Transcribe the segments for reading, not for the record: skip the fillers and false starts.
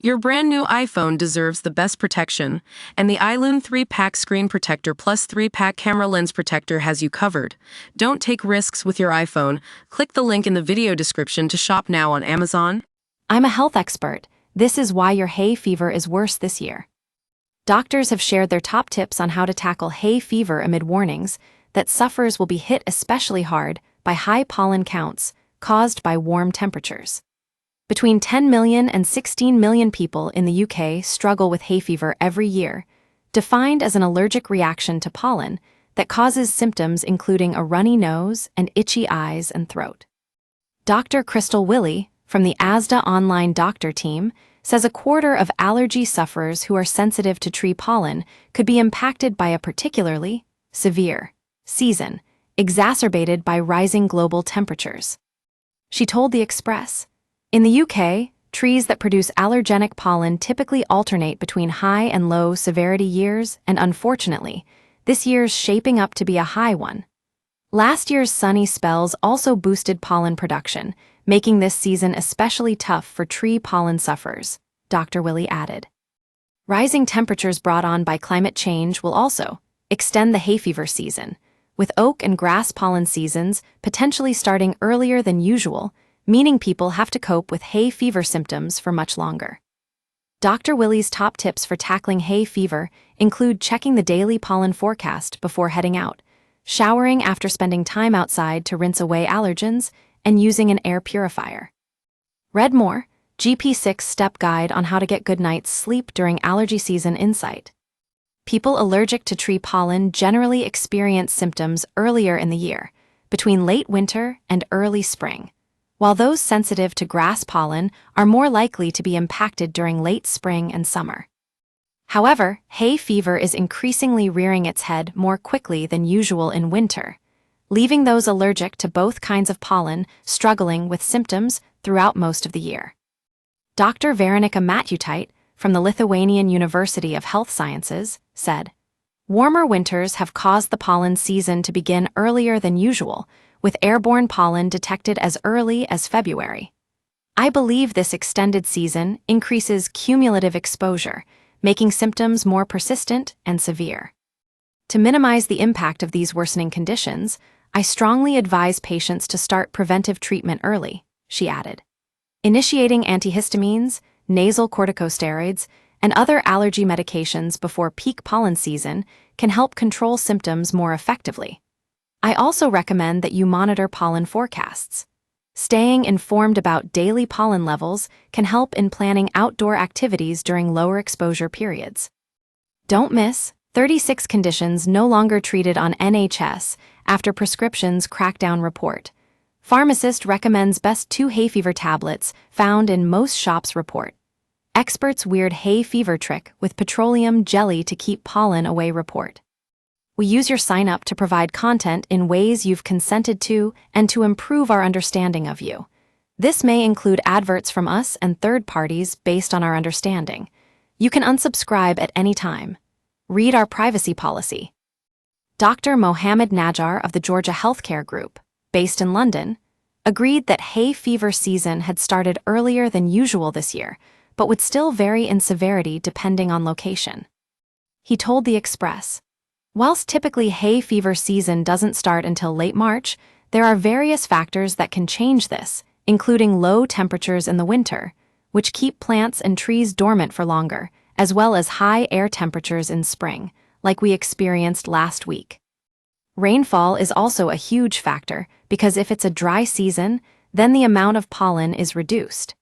Your brand new iPhone deserves the best protection, and the iLume 3-Pack Screen Protector Plus 3-Pack Camera Lens Protector has you covered. Don't take risks with your iPhone. Click the link in the video description to shop now on Amazon. I'm a health expert. This is why your hay fever is worse this year. Doctors have shared their top tips on how to tackle hay fever amid warnings that sufferers will be hit especially hard by high pollen counts caused by warm temperatures. Between 10 million and 16 million people in the UK struggle with hay fever every year, defined as an allergic reaction to pollen that causes symptoms including a runny nose and itchy eyes and throat. Dr. Crystal Willey, from the ASDA Online Doctor team, says a quarter of allergy sufferers who are sensitive to tree pollen could be impacted by a particularly severe season, exacerbated by rising global temperatures. She told The Express, "In the UK, trees that produce allergenic pollen typically alternate between high and low severity years, and unfortunately, this year's shaping up to be a high one. Last year's sunny spells also boosted pollen production, making this season especially tough for tree pollen sufferers," Dr. Willey added. Rising temperatures brought on by climate change will also extend the hay fever season, with oak and grass pollen seasons potentially starting earlier than usual, meaning people have to cope with hay fever symptoms for much longer. Dr. Willey's top tips for tackling hay fever include checking the daily pollen forecast before heading out, showering after spending time outside to rinse away allergens, and using an air purifier. Read more, GP6 Step Guide on how to get good night's sleep during allergy season insight. People allergic to tree pollen generally experience symptoms earlier in the year, between late winter and early spring, while those sensitive to grass pollen are more likely to be impacted during late spring and summer. However, hay fever is increasingly rearing its head more quickly than usual in winter, leaving those allergic to both kinds of pollen struggling with symptoms throughout most of the year. Dr. Veronika Matjūtaitė, from the Lithuanian University of Health Sciences, said, "Warmer winters have caused the pollen season to begin earlier than usual, with airborne pollen detected as early as February. I believe this extended season increases cumulative exposure, making symptoms more persistent and severe. To minimize the impact of these worsening conditions, I strongly advise patients to start preventive treatment early," she added. Initiating antihistamines, nasal corticosteroids, and other allergy medications before peak pollen season can help control symptoms more effectively. I also recommend that you monitor pollen forecasts. Staying informed about daily pollen levels can help in planning outdoor activities during lower exposure periods. Don't miss 36 conditions no longer treated on NHS after prescriptions crackdown report. Pharmacist recommends best 2 hay fever tablets found in most shops report. Experts weird hay fever trick with petroleum jelly to keep pollen away report. We use your sign-up to provide content in ways you've consented to and to improve our understanding of you. This may include adverts from us and third parties based on our understanding. You can unsubscribe at any time. Read our privacy policy. Dr. Mohammed Najjar of the Georgia Healthcare Group, based in London, agreed that hay fever season had started earlier than usual this year, but would still vary in severity depending on location. He told The Express, "Whilst typically hay fever season doesn't start until late March, there are various factors that can change this, including low temperatures in the winter, which keep plants and trees dormant for longer, as well as high air temperatures in spring, like we experienced last week. Rainfall is also a huge factor because if it's a dry season, then the amount of pollen is reduced.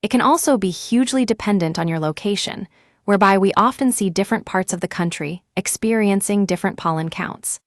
It can also be hugely dependent on your location, whereby we often see different parts of the country experiencing different pollen counts.